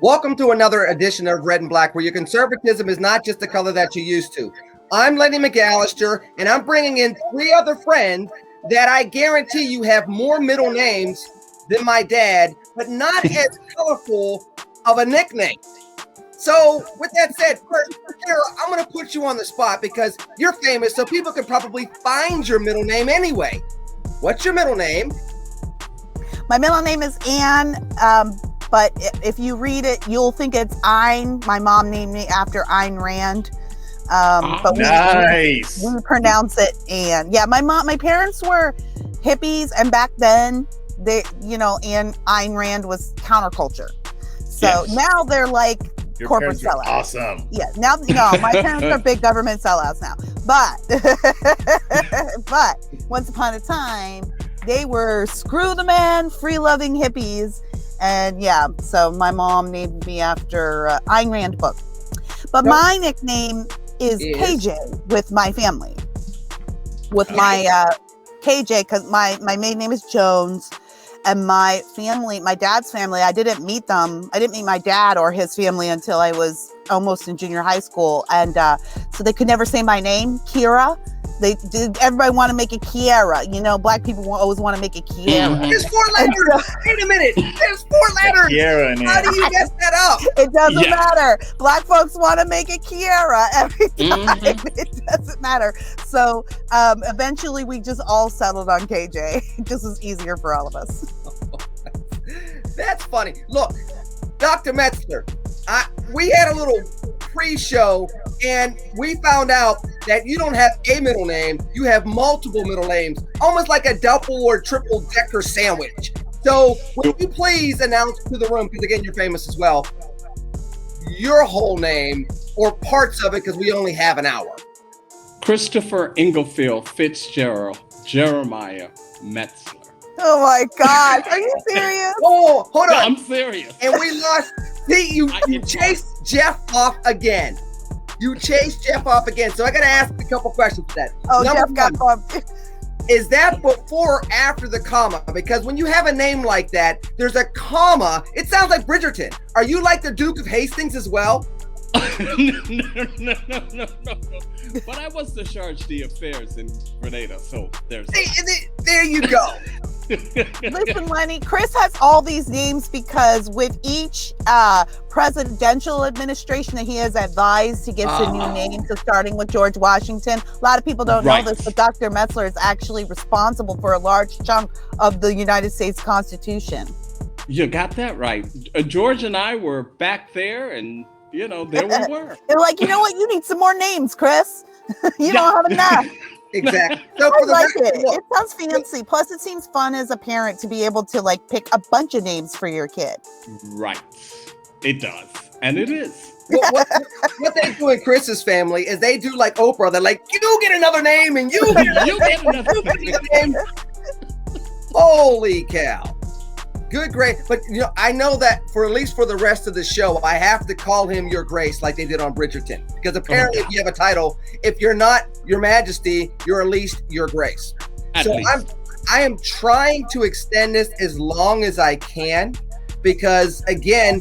Welcome to another edition of Red and Black, where your conservatism is not just the color that you're used to. I'm Lenny McAllister, and I'm bringing in three other friends that I guarantee you have more middle names than my dad, but not as colorful of a nickname. So with that said, first, Kara, I'm going to put you on the spot because you're famous, so people can probably find your middle name anyway. What's your middle name? My middle name is Ann, but if you read it, you'll think it's Ayn. My mom named me after Ayn Rand. But nice. we pronounce it Ann. Yeah, my parents were hippies, and back then, and Ayn Rand was counterculture. So now they're like Your corporate parents are sellouts. awesome. Yeah, now my parents are big government sellouts now. But once upon a time, they were screw the man, free-loving hippies. And yeah, so my mom named me after Ayn Rand book. But my nickname is KJ with my family. With my KJ, because my maiden name is Jones. And my family, my dad's family, I didn't meet them. I didn't meet my dad or his family until I was almost in junior high school. And so they could never say my name, Kira. Everybody want to make it Kiera. Black people always want to make it Kiera. There's 4 letters. Wait a minute. There's 4 letters. Kiera in How do you mess that up? It doesn't matter. Black folks want to make it Kiera every time. It doesn't matter. So eventually we just all settled on KJ. It just was easier for all of us. That's funny. Look, Dr. Metzler, we had a little pre-show and we found out that you don't have a middle name, you have multiple middle names, almost like a double or triple decker sandwich. So would you please announce to the room, because again, you're famous as well, your whole name or parts of it, because we only have an hour. Christopher Inglefield Fitzgerald Jeremiah Metzler. Oh my God. Are you serious? Oh, hold on. I'm serious. And we lost. See, you chased Jeff off again. You chased Jeff off again. So I got to ask a couple questions to that. Oh, Number Jeff got bumped. Is that before or after the comma? Because when you have a name like that, there's a comma. It sounds like Bridgerton. Are you like the Duke of Hastings as well? No. But I was the charge d'affaires in Grenada, so there's. There you go. Listen, Lenny, Chris has all these names because with each presidential administration that he has advised, he gets a new name. So starting with George Washington, a lot of people don't know this, but Dr. Metzler is actually responsible for a large chunk of the United States Constitution. You got that right. George and I were back there, and there we were. They're like, you know what? You need some more names, Chris. You don't have enough. Exactly. So I like it. It sounds fancy. Plus, it seems fun as a parent to be able to pick a bunch of names for your kid. Right. It does. And it is. What they do in Chris's family is they do like Oprah. They're like, you get another name and you get another name. Holy cow. Good, great. But I know that for at least for the rest of the show, I have to call him Your Grace like they did on Bridgerton. Because apparently if you have a title, if you're not Your Majesty, you're at least Your Grace. I am trying to extend this as long as I can because again,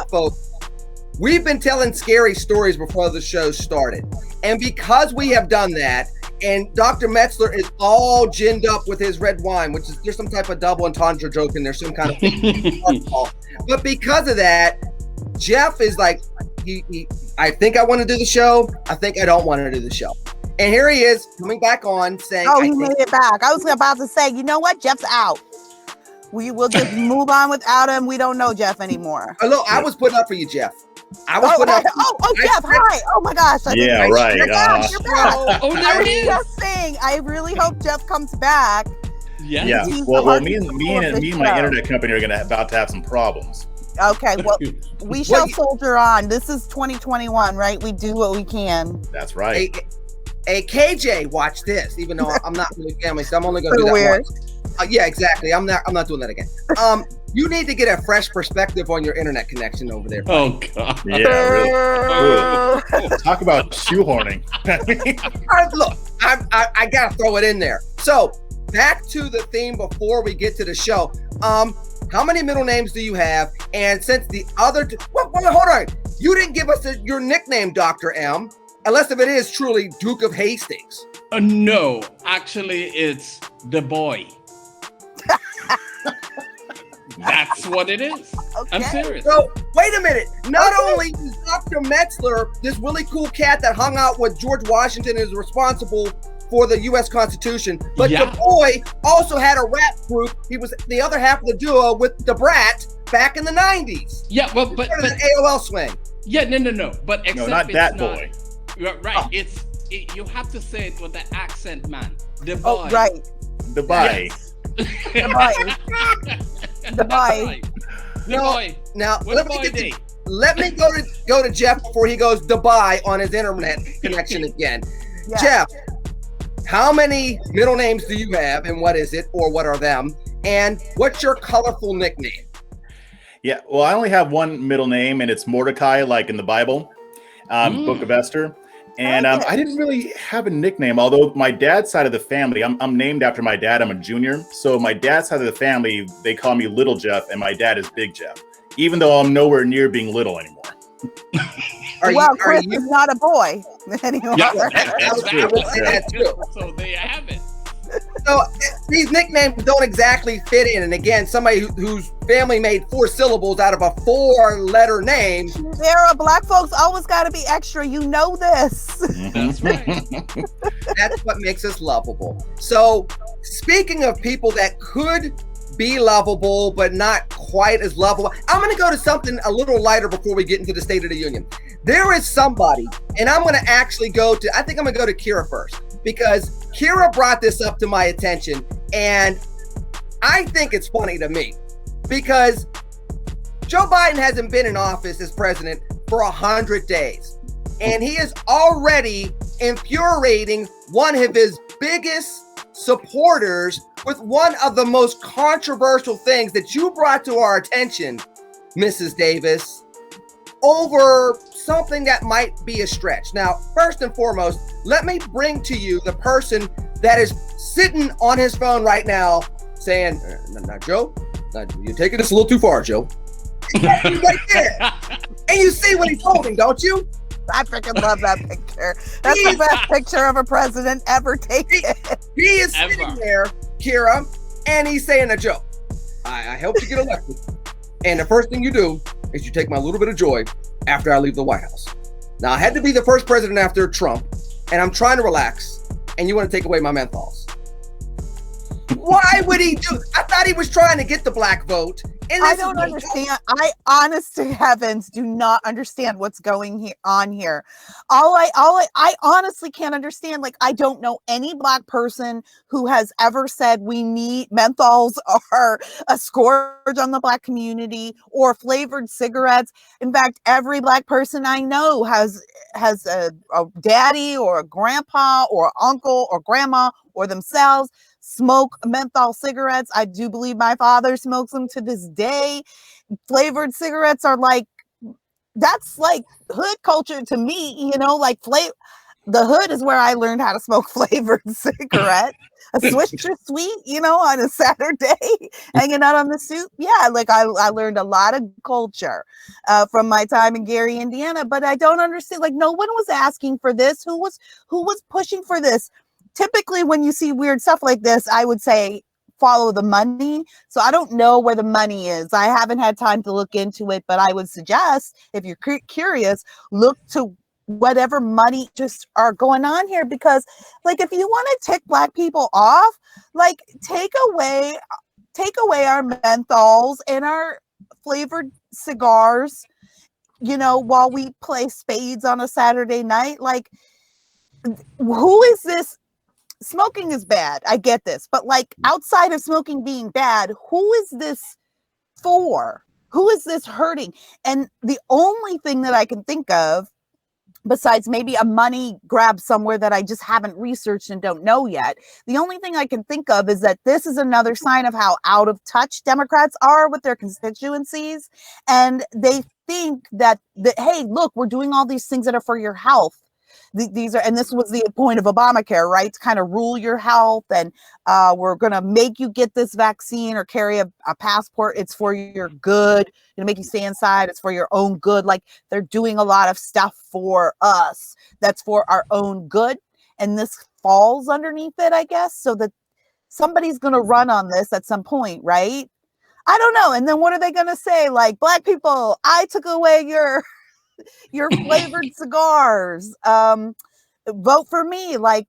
folks, we've been telling scary stories before the show started. And because we have done that, and Dr. Metzler is all ginned up with his red wine, which is there's some type of double entendre joke in there, some kind of thing. But because of that, Jeff is like, I think I want to do the show. I think I don't want to do the show. And here he is coming back on saying, he made it back. I was about to say, you know what? Jeff's out. We will just move on without him. We don't know Jeff anymore. Look, I was putting up for you, Jeff. Jeff, hi. Oh my gosh. Yeah, right. You're back. There he is. Just saying, I really hope Jeff comes back. Yeah. Well, me and my internet company are about to have some problems. Okay, well, we shall soldier on. This is 2021, right? We do what we can. That's right. Hey, KJ, watch this. Even though I'm not really family, so I'm only going to do that once. Yeah, exactly. I'm not doing that again. You need to get a fresh perspective on your internet connection over there. Oh God. Yeah, really. Talk about shoehorning. Look, I gotta throw it in there. So back to the theme before we get to the show. How many middle names do you have? And since the other, hold on, you didn't give us your nickname, Dr. M, unless if it is truly Duke of Hastings. No, actually, it's the boy. That's what it is. Okay. I'm serious. So wait a minute. Not only is Dr. Metzler this really cool cat that hung out with George Washington and is responsible for the U.S. Constitution, but Yeah. the boy also had a rap group. He was the other half of the duo with the Brat back in the 90s. Yeah, well, but an AOL swing. yeah, no. But except No, not it's that not, boy. Right. Oh. You have to say it with the accent, man. The boy. Oh, right. The bye. The boy. The boy. Right. The boy. Now What let boy me, day? let me go to Jeff before he goes Dubai on his internet connection again. Yeah. Jeff, how many middle names do you have, and what is it, or what are them? And what's your colorful nickname? Yeah, well, I only have one middle name, and it's Mordecai, like in the Bible, Book of Esther. And Okay. I didn't really have a nickname, although my dad's side of the family, I'm named after my dad. I'm a junior. So my dad's side of the family, they call me Little Jeff, and my dad is Big Jeff, even though I'm nowhere near being little anymore. Well, Chris is not a boy anymore. Yeah, I would say that too. So there you have it. So these nicknames don't exactly fit in. And again, somebody whose family made 4 syllables out of a 4-letter name. Sarah, black folks always got to be extra. You know this. That's right. That's what makes us lovable. So speaking of people that could be lovable, but not quite as lovable, I'm going to go to something a little lighter before we get into the State of the Union. There is somebody, and I'm going to actually I think I'm going to go to Kira first, because Kira brought this up to my attention, and I think it's funny to me because Joe Biden hasn't been in office as president for 100 days, and he is already infuriating one of his biggest supporters with one of the most controversial things that you brought to our attention, Mrs. Davis, over something that might be a stretch. Now, first and foremost, let me bring to you the person that is sitting on his phone right now saying, now, Joe, you're taking this a little too far, Joe. Right there. And you see what he's holding, don't you? I freaking love that picture. That's the best picture of a president ever taken. He is sitting there, Kira, and he's saying to Joe, I helped you get elected. And the first thing you do is you take my little bit of joy after I leave the White House. Now, I had to be the first president after Trump, and I'm trying to relax, and you want to take away my menthols. Why would he do? I thought he was trying to get the black vote. And I don't understand. I, honest to heavens, do not understand what's going on here. I honestly can't understand. Like, I don't know any black person who has ever said we need menthols or a scourge on the black community or flavored cigarettes. In fact, every black person I know has a daddy or a grandpa or uncle or grandma or themselves smoke menthol cigarettes. I do believe my father smokes them to this day. Flavored cigarettes are like, that's like hood culture to me, you know, like the hood is where I learned how to smoke flavored cigarette. A Swisher Sweet, you know, on a Saturday, hanging out on the stoop. Yeah, like I learned a lot of culture from my time in Gary, Indiana, but I don't understand. Like, no one was asking for this. Who was pushing for this? Typically, when you see weird stuff like this, I would say follow the money. So I don't know where the money is. I haven't had time to look into it, but I would suggest, if you're curious, look to whatever money just are going on here, because like, if you want to tick black people off, like take away our menthols and our flavored cigars, you know, while we play spades on a Saturday night. Like, who is this? Smoking is bad. I get this. But like, outside of smoking being bad, who is this for? Who is this hurting? And the only thing that I can think of, besides maybe a money grab somewhere that I just haven't researched and don't know yet, the only thing I can think of is that this is another sign of how out of touch Democrats are with their constituencies. And they think that hey, look, we're doing all these things that are for your health. these are, and this was the point of Obamacare, right? To kind of rule your health, and we're going to make you get this vaccine or carry a passport. It's for your good. To make you stay inside. It's for your own good. Like, they're doing a lot of stuff for us that's for our own good. And this falls underneath it, I guess, so that somebody's going to run on this at some point, right? I don't know. And then what are they going to say? Like, Black people, I took away your flavored cigars. Vote for me. Like,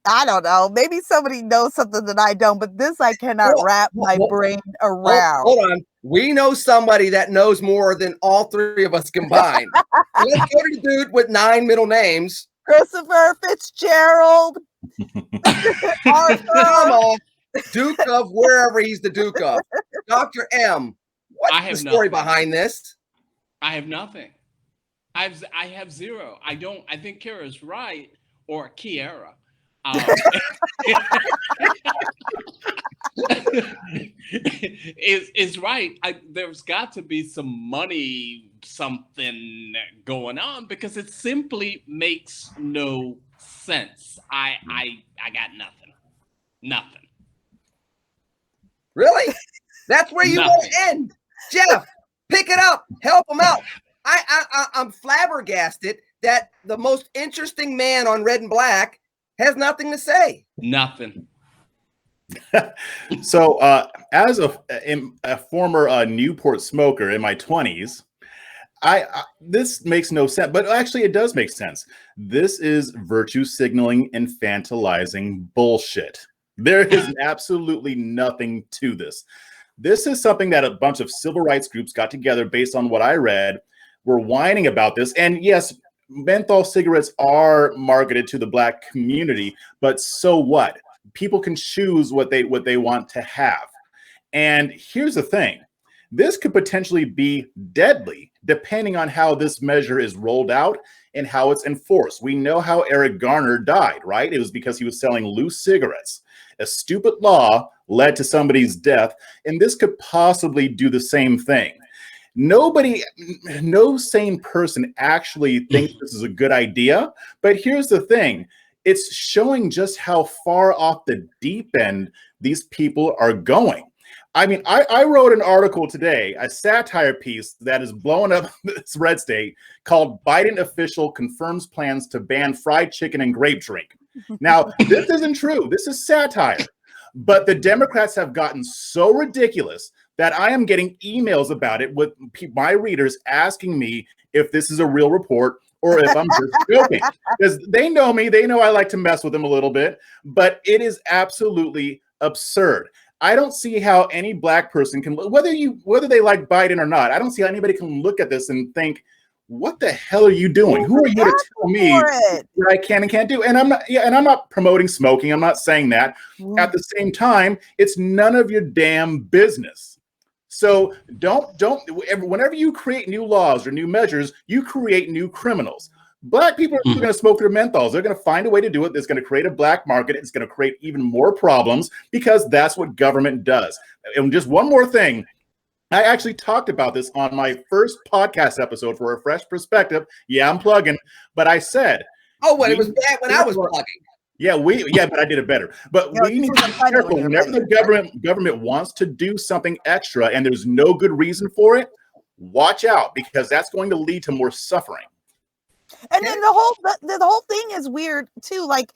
I don't know. Maybe somebody knows something that I don't, but this I cannot wrap my brain around. Hold on. We know somebody that knows more than all three of us combined. Let's go to the dude with 9 middle names. Christopher Fitzgerald. Arthur. Duke of wherever he's the Duke of. Dr. M. What's the story behind this? I have nothing. I have zero. I think Kira's right, or Kiara. Is right. There's got to be some money, something going on, because it simply makes no sense. I got nothing. Really? That's where you want to end, Jeff. Pick it up. Help him out. I'm flabbergasted that the most interesting man on Red and Black has nothing to say. Nothing. So, as a former Newport smoker in my 20s, this makes no sense, but actually it does make sense. This is virtue signaling, infantilizing bullshit. There is absolutely nothing to this. This is something that a bunch of civil rights groups got together based on what I read, were whining about this. And yes, menthol cigarettes are marketed to the Black community, but so what? People can choose what they want to have. And here's the thing. This could potentially be deadly depending on how this measure is rolled out and how it's enforced. We know how Eric Garner died, right? It was because he was selling loose cigarettes. A stupid law led to somebody's death, and this could possibly do the same thing. No sane person actually thinks this is a good idea, but here's the thing. It's showing just how far off the deep end these people are going. I mean, I wrote an article today, a satire piece that is blowing up this red state, called Biden Official Confirms Plans to Ban Fried Chicken and Grape Drink. Now, this isn't true. This is satire. But the Democrats have gotten so ridiculous that I am getting emails about it with my readers asking me if this is a real report or if I'm just joking. Because they know me. They know I like to mess with them a little bit. But it is absolutely absurd. I don't see how any Black person can, whether they like Biden or not, I don't see how anybody can look at this and think, what the hell are you doing? Who are you to tell me what I can and can't do? And I'm not promoting smoking. I'm not saying that. At the same time, it's none of your damn business. So whenever you create new laws or new measures, you create new criminals. Black people are going to smoke their menthols. They're going to find a way to do it. That's going to create a black market. It's going to create even more problems because that's what government does. And just one more thing. I actually talked about this on my first podcast episode for a fresh perspective. Yeah, I'm plugging, but I said, it was bad when I was plugging. Yeah, but I did it better. But we need to be careful whenever the government wants to do something extra and there's no good reason for it. Watch out, because that's going to lead to more suffering. And then the whole thing is weird too. Like,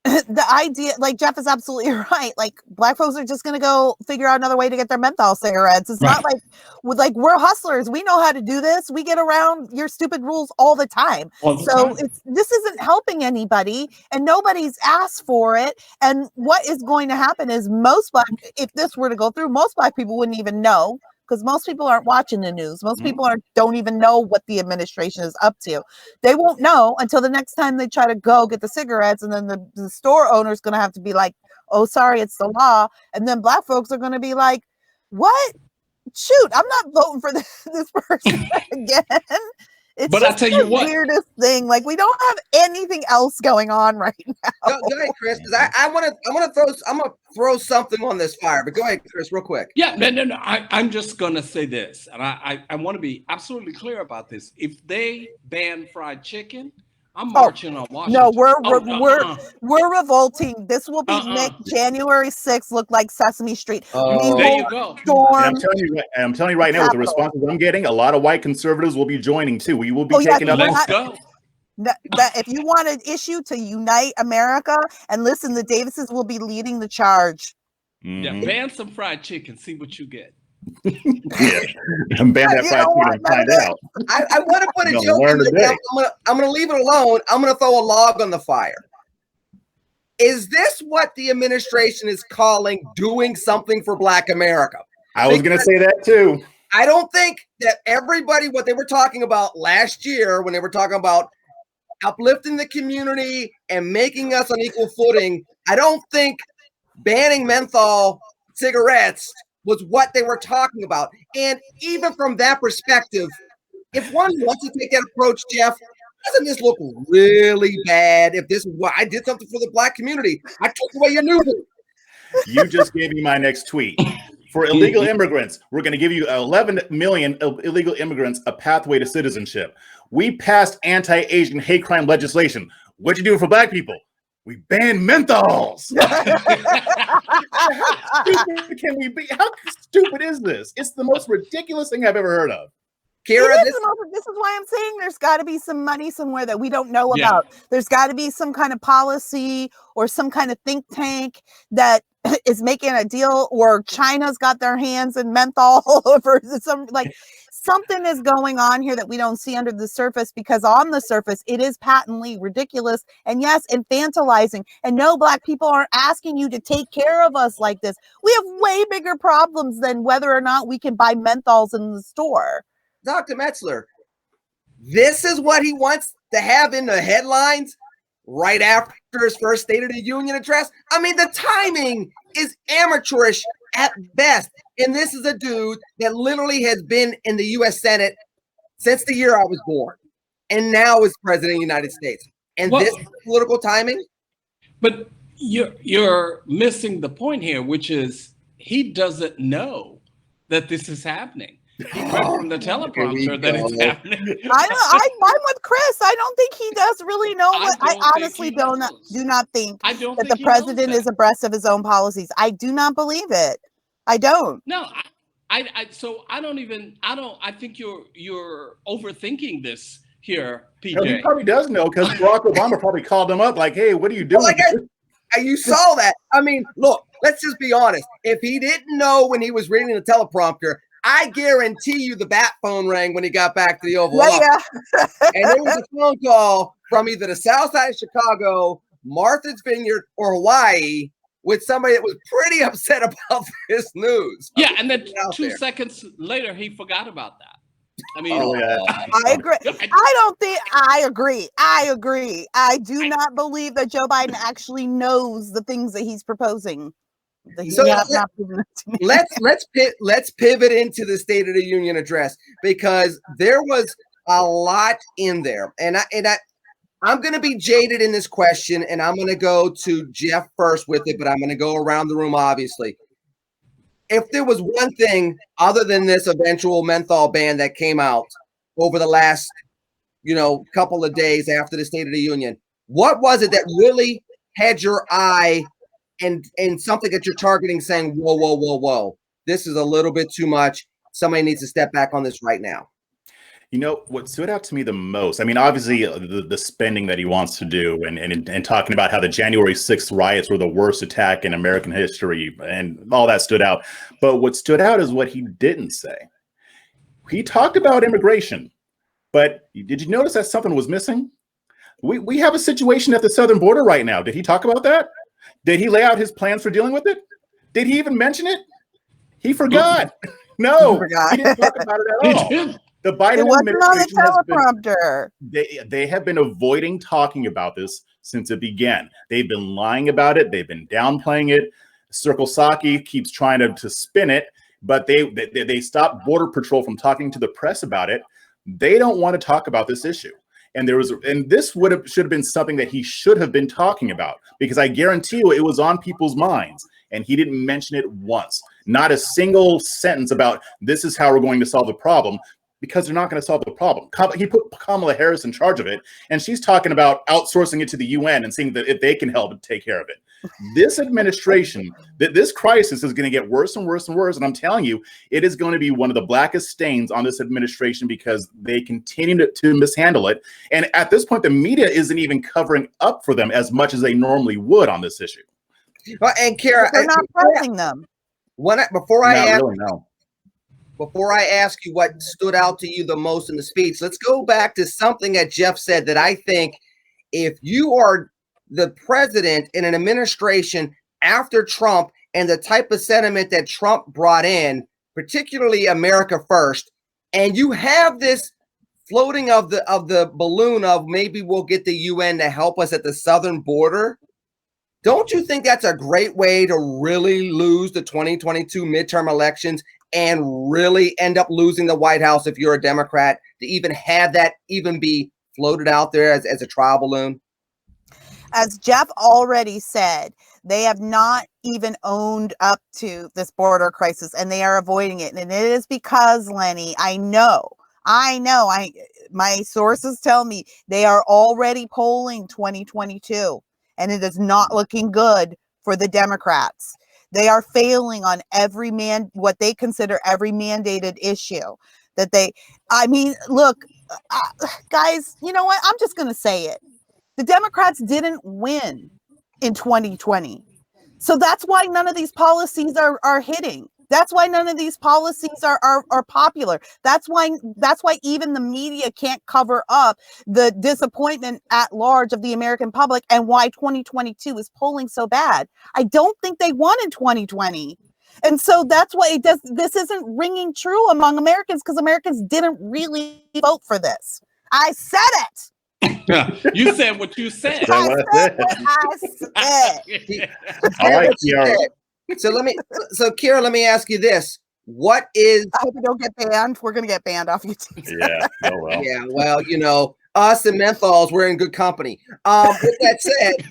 the idea, like, Jeff is absolutely right. Like, Black folks are just going to go figure out another way to get their menthol cigarettes. It's not like we're hustlers. We know how to do this. We get around your stupid rules all the time. This isn't helping anybody, and nobody's asked for it. And what is going to happen is if this were to go through, most Black people wouldn't even know. Because most people aren't watching the news. Most people don't even know what the administration is up to. They won't know until the next time they try to go get the cigarettes. And then the store owner is going to have to be like, oh, sorry, it's the law. And then Black folks are going to be like, what? Shoot, I'm not voting for this person again. It's but I tell you what, weirdest thing. Like, we don't have anything else going on right now. Go ahead, Chris, because I'm gonna throw something on this fire. But go ahead, Chris, real quick. Yeah, no. I'm just gonna say this, and I want to be absolutely clear about this. If they ban fried chicken, I'm marching on Washington. No, we're revolting. This will make January 6th look like Sesame Street. Oh, there you go. And I'm telling you right now, with the responses I'm getting, a lot of white conservatives will be joining too. We will be taking up. Let's go. That if you want an issue to unite America, and listen, the Davises will be leading the charge. Yeah, ban some fried chicken. See what you get. Yeah, ban that fried chicken and find out. I want to put a joke in there. I'm going to leave it alone. I'm going to throw a log on the fire. Is this what the administration is calling doing something for Black America? I was going to say that too. I don't think that everybody, what they were talking about last year when they were talking about uplifting the community and making us on equal footing, I don't think banning menthol cigarettes was what they were talking about. And even from that perspective, if one wants to take that approach, Jeff, doesn't this look really bad? If this is what I did something for the Black community, I took away your new food. You just gave me my next tweet. For illegal immigrants, we're going to give you 11 million illegal immigrants a pathway to citizenship. We passed anti-Asian hate crime legislation. What'd you do for Black people? We banned menthols. How stupid can we be? How stupid is this? It's the most ridiculous thing I've ever heard of. Kira, this is why I'm saying there's got to be some money somewhere that we don't know about. There's got to be some kind of policy or some kind of think tank that is making a deal, or China's got their hands in menthol or something is going on here that we don't see under the surface, because on the surface it is patently ridiculous and yes, infantilizing. And no, Black people aren't asking you to take care of us like this. We have way bigger problems than whether or not we can buy menthols in the store. Dr. Metzler, this is what he wants to have in the headlines right after his first State of the Union address. I mean, the timing is amateurish at best. And this is a dude that literally has been in the U.S. Senate since the year I was born, and now is president of the United States. And this is political timing. But you're missing the point here, which is he doesn't know that this is happening. He read from the teleprompter that it's happening. I'm with Chris. I don't think he does really know what. I honestly do not think that the president is abreast of his own policies. I do not believe it. I don't. No, I think you're overthinking this here, PJ. No, he probably does know, because Barack Obama probably called him up like, hey, what are you doing? You saw that. I mean, look, let's just be honest. If he didn't know when he was reading the teleprompter, I guarantee you the bat phone rang when he got back to the Oval Office. And it was a phone call from either the South Side of Chicago, Martha's Vineyard, or Hawaii, with somebody that was pretty upset about this news. Yeah, and then 2 seconds later, he forgot about that. I mean, I agree. I agree. I do not believe that Joe Biden actually knows the things that he's proposing. So let's pivot into the State of the Union address, because there was a lot in there, and I'm going to be jaded in this question, and I'm going to go to Jeff first with it, but I'm going to go around the room. Obviously, if there was one thing other than this eventual menthol ban that came out over the last, couple of days after the State of the Union, what was it that really had your eye? And something that you're targeting, saying, whoa, this is a little bit too much. Somebody needs to step back on this right now. What stood out to me the most, I mean, obviously the spending that he wants to do, and talking about how the January 6th riots were the worst attack in American history, and all that stood out. But what stood out is what he didn't say. He talked about immigration, but did you notice that something was missing? We have a situation at the southern border right now. Did he talk about that? Did he lay out his plans for dealing with it? Did he even mention it? He forgot. No, he didn't talk about it at all. The Biden administration they have been avoiding talking about this since it began. They've been lying about it. They've been downplaying it. Circle Saki keeps trying to spin it, but they stopped Border Patrol from talking to the press about it. They don't want to talk about this issue. And this should have been something that he should have been talking about, because I guarantee you it was on people's minds, and he didn't mention it once. Not a single sentence about this is how we're going to solve the problem. because they're not going to solve the problem. He put Kamala Harris in charge of it, and she's talking about outsourcing it to the UN and seeing that if they can help take care of it. This administration, this crisis is going to get worse and worse and worse. And I'm telling you, it is going to be one of the blackest stains on this administration because they continue to mishandle it. And at this point, the media isn't even covering up for them as much as they normally would on this issue. Well, and Kara, they're not pressing them. Before I ask you what stood out to you the most in the speech, let's go back to something that Jeff said that I think if you are the president in an administration after Trump and the type of sentiment that Trump brought in, particularly America First, and you have this floating of the balloon of maybe we'll get the UN to help us at the southern border, don't you think that's a great way to really lose the 2022 midterm elections and really end up losing the White House if you're a Democrat, to even have that even be floated out there as a trial balloon? As Jeff already said, they have not even owned up to this border crisis, and they are avoiding it. And it is because, Lenny, I know, my sources tell me they are already polling 2022, and it is not looking good for the Democrats. They are failing on what they consider every mandated issue look, guys, you know what? I'm just going to say it. The Democrats didn't win in 2020. So that's why none of these policies are hitting. That's why none of these policies are popular. That's why even the media can't cover up the disappointment at large of the American public and why 2022 is polling so bad. I don't think they won in 2020. And so that's why this isn't ringing true among Americans, because Americans didn't really vote for this. I said it. You said what you said. I said what I said. All right, Kiara. So Kira, let me ask you this. What is... I hope we don't get banned. We're going to get banned off YouTube. Yeah. Oh, well. Yeah, well, you know, us and Menthols, we're in good company. With that said,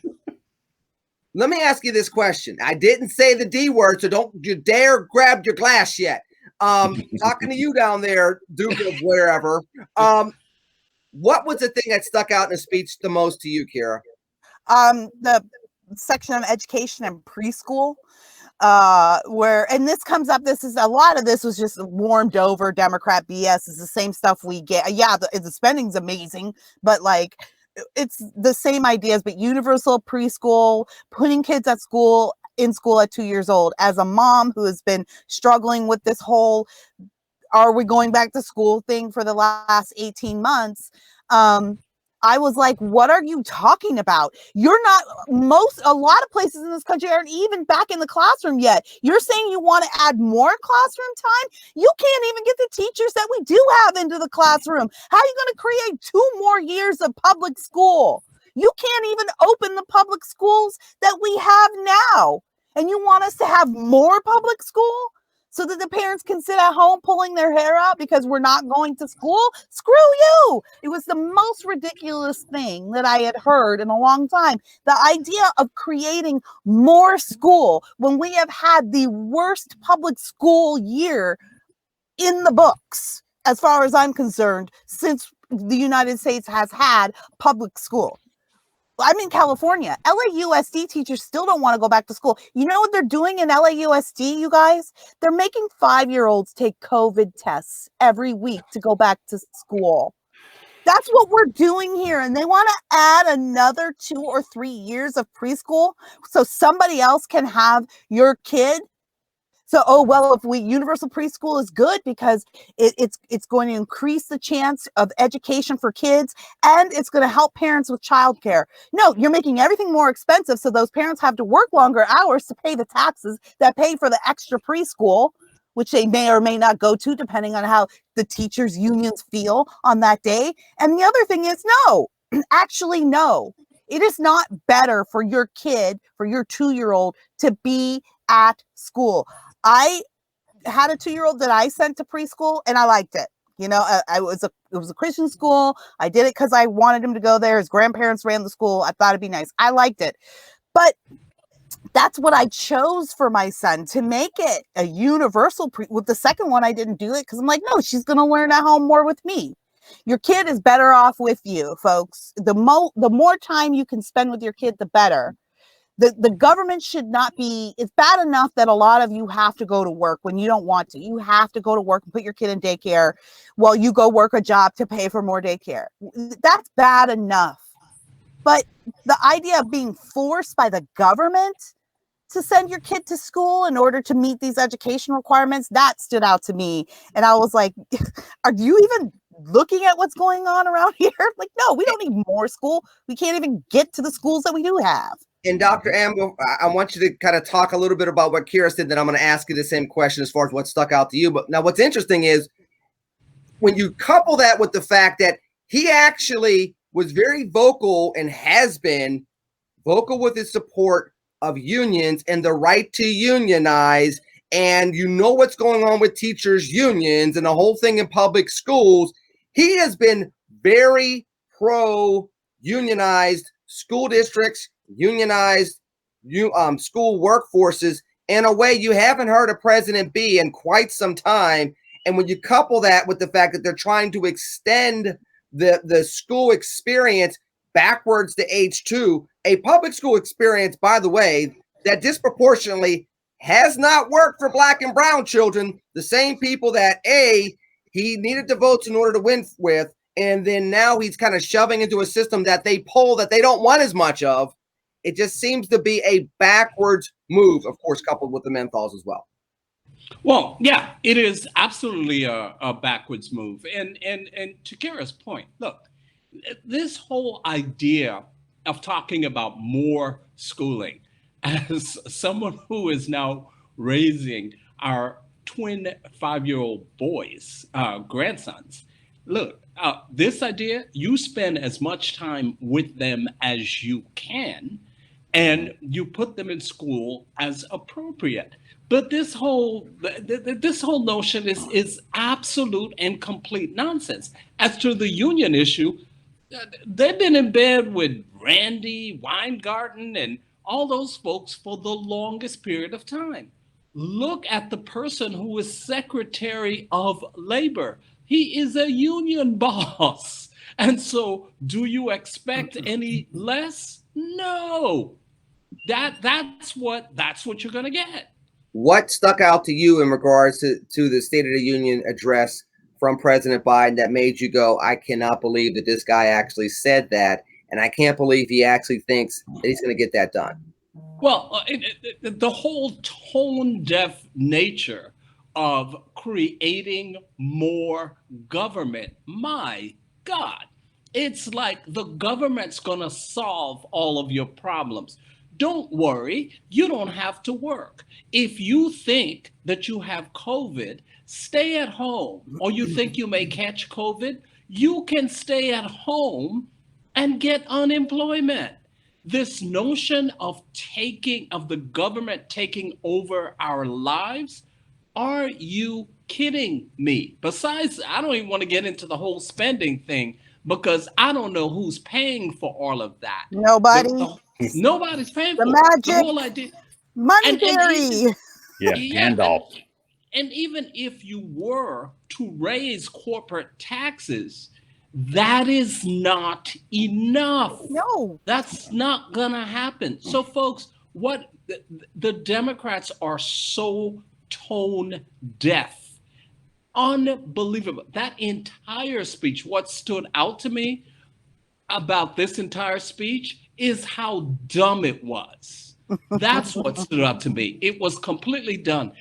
let me ask you this question. I didn't say the D word, so don't you dare grab your glass yet. Talking to you down there, Duke of wherever. What was the thing that stuck out in the speech the most to you, Kira? The section on education and preschool, and this comes up. A lot of this was just warmed over Democrat BS. It's the same stuff we get. Yeah, the spending's amazing, but like it's the same ideas. But universal preschool, putting kids in school at 2 years old. As a mom who has been struggling with this whole "are we going back to school" thing for the last 18 months, I was like, what are you talking about? A lot of places in this country aren't even back in the classroom yet. You're saying you want to add more classroom time? You can't even get the teachers that we do have into the classroom. How are you going to create 2 more years of public school? You can't even open the public schools that we have now. And you want us to have more public school so that the parents can sit at home pulling their hair out because we're not going to school? Screw you. It was the most ridiculous thing that I had heard in a long time. The idea of creating more school when we have had the worst public school year in the books, as far as I'm concerned, since the United States has had public school. I'm in California. LAUSD teachers still don't want to go back to school. You know what they're doing in LAUSD, you guys? They're making 5-year-olds take COVID tests every week to go back to school. That's what we're doing here. And they want to add another 2 or 3 years of preschool so somebody else can have your kid. So, if universal preschool is good because it's going to increase the chance of education for kids, and it's going to help parents with childcare. No, you're making everything more expensive, so those parents have to work longer hours to pay the taxes that pay for the extra preschool, which they may or may not go to, depending on how the teachers' unions feel on that day. And the other thing is, no, actually, no. It is not better for your kid, for your 2-year-old, to be at school. I had a 2-year-old that I sent to preschool, and I liked it. You know, it was a Christian school. I did it because I wanted him to go there. His grandparents ran the school. I thought it'd be nice. I liked it. But that's what I chose for my son, to make it a universal. With the second one, I didn't do it because I'm like, no, she's going to learn at home more with me. Your kid is better off with you, folks. The more time you can spend with your kid, the better. The government should not be. It's bad enough that a lot of you have to go to work when you don't want to. You have to go to work and put your kid in daycare while you go work a job to pay for more daycare. That's bad enough. But the idea of being forced by the government to send your kid to school in order to meet these education requirements, that stood out to me. And I was like, are you even looking at what's going on around here? Like, no, we don't need more school. We can't even get to the schools that we do have. And Dr. Amber, I want you to kind of talk a little bit about what Kira said, then I'm going to ask you the same question as far as what stuck out to you. But now what's interesting is when you couple that with the fact that he actually was very vocal and has been vocal with his support of unions and the right to unionize, and you know what's going on with teachers' unions and the whole thing in public schools, he has been very pro-unionized school districts, unionized school workforces in a way you haven't heard a president be in quite some time. And when you couple that with the fact that they're trying to extend the school experience backwards to age 2, a public school experience, by the way, that disproportionately has not worked for Black and brown children, the same people that he needed the votes in order to win with, and then now he's kind of shoving into a system that they poll that they don't want as much of. It just seems to be a backwards move, of course, coupled with the Menthols as well. Well, yeah, it is absolutely a backwards move. And to Kira's point, look, this whole idea of talking about more schooling, as someone who is now raising our twin 5-year-old boys, grandsons, look, this idea, you spend as much time with them as you can, and you put them in school as appropriate. But this whole notion is absolute and complete nonsense. As to the union issue, they've been in bed with Randy Weingarten and all those folks for the longest period of time. Look at the person who is Secretary of Labor. He is a union boss. And so do you expect any less? No. That's what you're going to get. What stuck out to you in regards to the State of the Union address from President Biden that made you go, I cannot believe that this guy actually said that, and I can't believe he actually thinks that he's going to get that done? Well, the whole tone-deaf nature of creating more government, my God, it's like the government's going to solve all of your problems. Don't worry, you don't have to work. If you think that you have COVID, stay at home, or you think you may catch COVID, you can stay at home and get unemployment. This notion of the government taking over our lives, are you kidding me? Besides, I don't even want to get into the whole spending thing because I don't know who's paying for all of that. Nobody. Nobody's paying for magic. The whole idea. Money theory. Gandalf. And even if you were to raise corporate taxes, that is not enough. No. That's not gonna happen. So folks, what the Democrats are so tone deaf. Unbelievable. That entire speech, what stood out to me about this entire speech is how dumb it was. That's what stood out to me. It was completely dumb.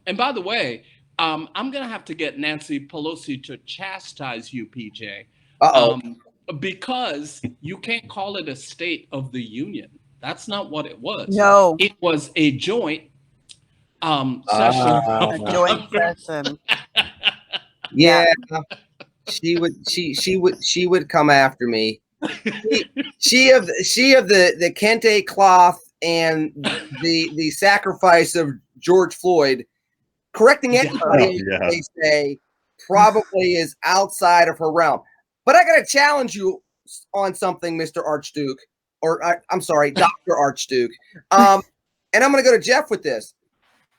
And by the way, I'm going to have to get Nancy Pelosi to chastise you, PJ. Because you can't call it a State of the Union. That's not what it was. No. It was a joint session. A joint session. Yeah. She would come after me. She of the kente cloth and the sacrifice of George Floyd, correcting anybody they say probably is outside of her realm. But I got to challenge you on something, Mr. Archduke, or I'm sorry, Dr. Archduke. and I'm going to go to Jeff with this.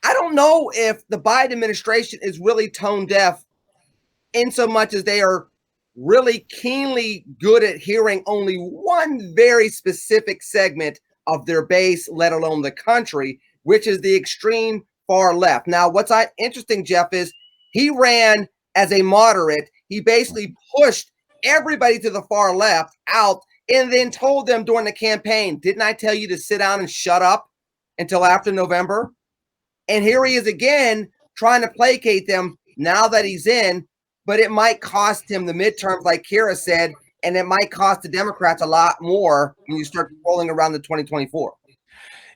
I don't know if the Biden administration is really tone deaf in so much as they are really keenly good at hearing only one very specific segment of their base, let alone the country, which is the extreme far left. Now, what's interesting, Jeff, is he ran as a moderate. He basically pushed everybody to the far left out and then told them during the campaign, didn't I tell you to sit down and shut up until after November? And here he is again trying to placate them now that he's in, but it might cost him the midterms, like Kira said, and it might cost the Democrats a lot more when you start rolling around the 2024.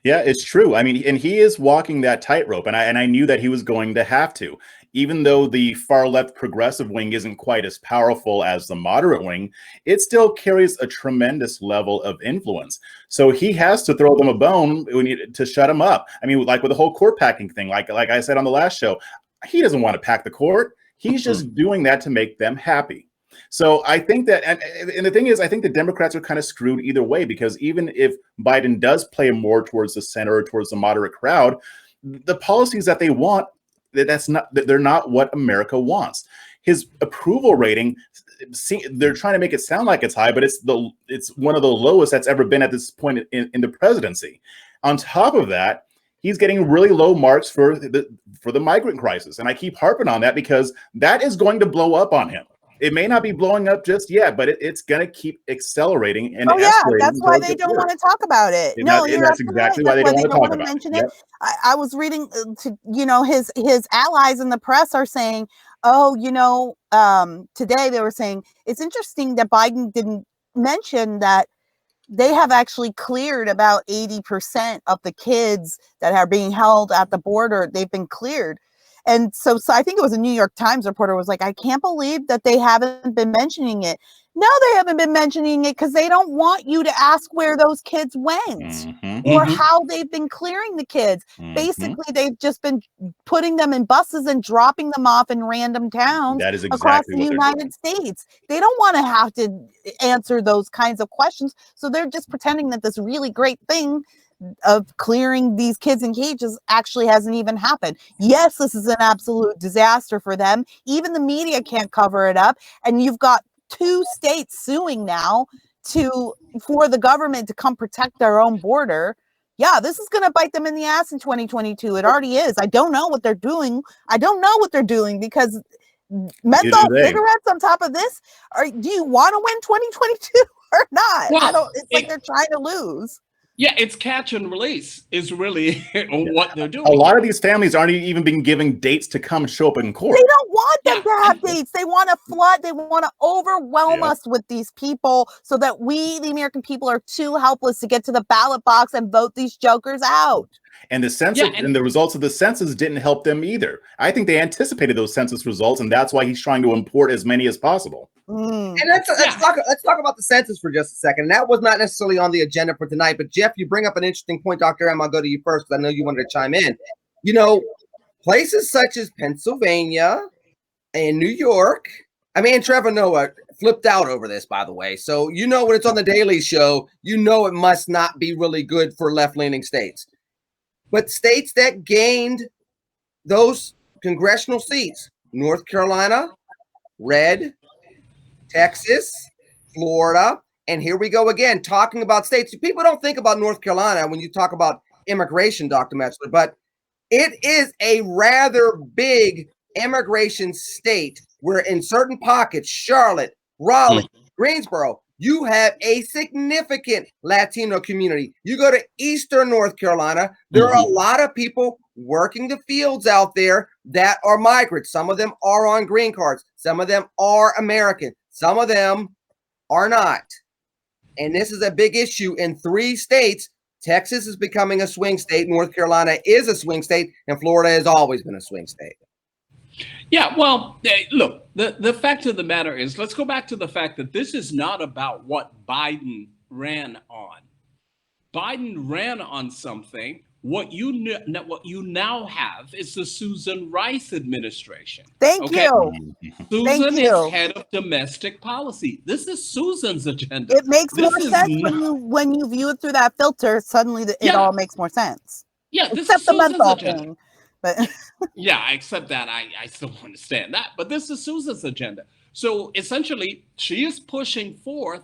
Yeah, it's true. I mean, and he is walking that tightrope, and I knew that he was going to have to. Even though the far left progressive wing isn't quite as powerful as the moderate wing, it still carries a tremendous level of influence. So he has to throw them a bone to shut them up. I mean, like with the whole court packing thing, like I said on the last show, he doesn't want to pack the court. He's just doing that to make them happy. So I think that, and the thing is, I think the Democrats are kind of screwed either way, because even if Biden does play more towards the center or towards the moderate crowd, the policies that they want, they're not what America wants. His approval rating, they're trying to make it sound like it's high, but it's one of the lowest that's ever been at this point in the presidency. On top of that, he's getting really low marks for the migrant crisis, and I keep harping on that because that is going to blow up on him. It may not be blowing up just yet, but it's going to keep accelerating and escalating. That's why they don't want to talk about it. That's exactly why they don't want to talk about it. Yep. I was reading, his allies in the press are saying, today they were saying it's interesting that Biden didn't mention that they have actually cleared about 80% of the kids that are being held at the border. They've been cleared. And so I think it was a New York Times reporter was like, I can't believe that they haven't been mentioning it. No, they haven't been mentioning it because they don't want you to ask where those kids went or how they've been clearing the kids. Basically, they've just been putting them in buses and dropping them off in random towns across the United States. They don't want to have to answer those kinds of questions. So they're just pretending that this really great thing of clearing these kids in cages actually hasn't even happened. Yes, this is an absolute disaster for them. Even the media can't cover it up. And you've got 2 states suing now for the government to come protect their own border. Yeah, this is going to bite them in the ass in 2022. It already is. I don't know what they're doing. Because menthol cigarettes on top of this. Do you want to win 2022 or not? Well, it's like they're trying to lose. Yeah, it's catch and release is really what they're doing. A lot of these families aren't even being given dates to come show up in court. They don't want them to have dates. They want to flood. They want to overwhelm us with these people so that we, the American people, are too helpless to get to the ballot box and vote these jokers out. And the census and the results of the census didn't help them either. I think they anticipated those census results, and that's why he's trying to import as many as possible. And let's talk about the census for just a second. And that was not necessarily on the agenda for tonight, but Jeff, you bring up an interesting point, Dr. M. I'll go to you first because I know you wanted to chime in. Places such as Pennsylvania and New York. I mean, Trevor Noah flipped out over this, by the way. So when it's on the Daily Show, it must not be really good for left-leaning states. But states that gained those congressional seats, North Carolina, red, Texas, Florida, and here we go again, talking about states. People don't think about North Carolina when you talk about immigration, Dr. Metzler, but it is a rather big immigration state where in certain pockets, Charlotte, Raleigh, Greensboro, you have a significant Latino community. You go to Eastern North Carolina, there are a lot of people working the fields out there that are migrants. Some of them are on green cards. Some of them are American. Some of them are not. And this is a big issue in 3 states. Texas is becoming a swing state. North Carolina is a swing state. And Florida has always been a swing state. Yeah, well, look, the fact of the matter is, let's go back to the fact that this is not about what Biden ran on. Biden ran on something. What you now have is the Susan Rice administration. Thank you. Susan is head of domestic policy. This is Susan's agenda. It makes more sense when you view it through that filter. Suddenly, it all makes more sense. Yeah, this except is the Susan's menthol agenda. thing. But Yeah, I accept that. I still understand that. But this is Susan's agenda. So essentially, she is pushing forth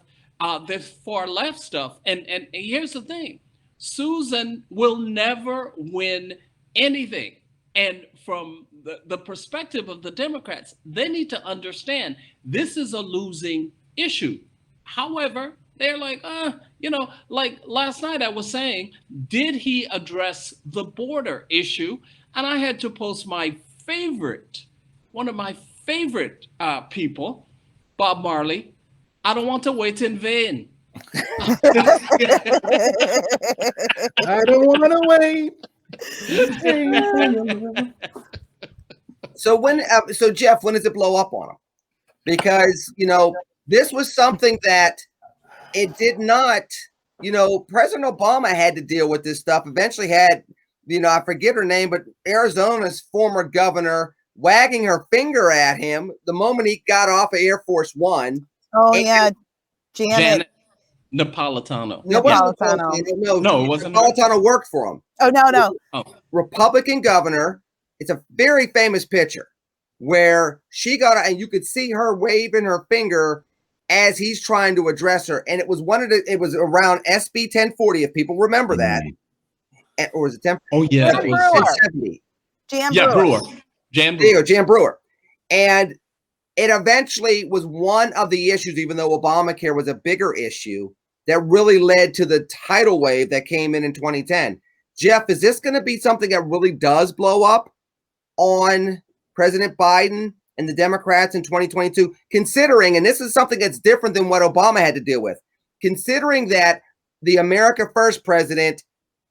this far left stuff. And here's the thing, Susan will never win anything. And from the perspective of the Democrats, they need to understand this is a losing issue. However, they're like, like last night I was saying, did he address the border issue? And I had to post my favorite, one of my favorite people, Bob Marley. I don't want to wait in vain. I don't want to wait. So Jeff, when does it blow up on him? Because this was something that it did not. President Obama had to deal with this stuff. Eventually, had I forget her name, but Arizona's former governor wagging her finger at him the moment he got off of Air Force One. oh yeah, Janet Napolitano. No, Napolitano. No, it wasn't. Napolitano worked for him. Oh no. Oh, Republican governor. It's a very famous picture where she got, and you could see her waving her finger as he's trying to address her. And it was it was around SB 1040, if people remember that. Or was it 10? Oh yeah, Jan Brewer. 1070. Jan Brewer. And it eventually was one of the issues, even though Obamacare was a bigger issue, that really led to the tidal wave that came in 2010. Jeff, is this going to be something that really does blow up on President Biden and the Democrats in 2022, considering, and this is something that's different than what Obama had to deal with, considering that the America First president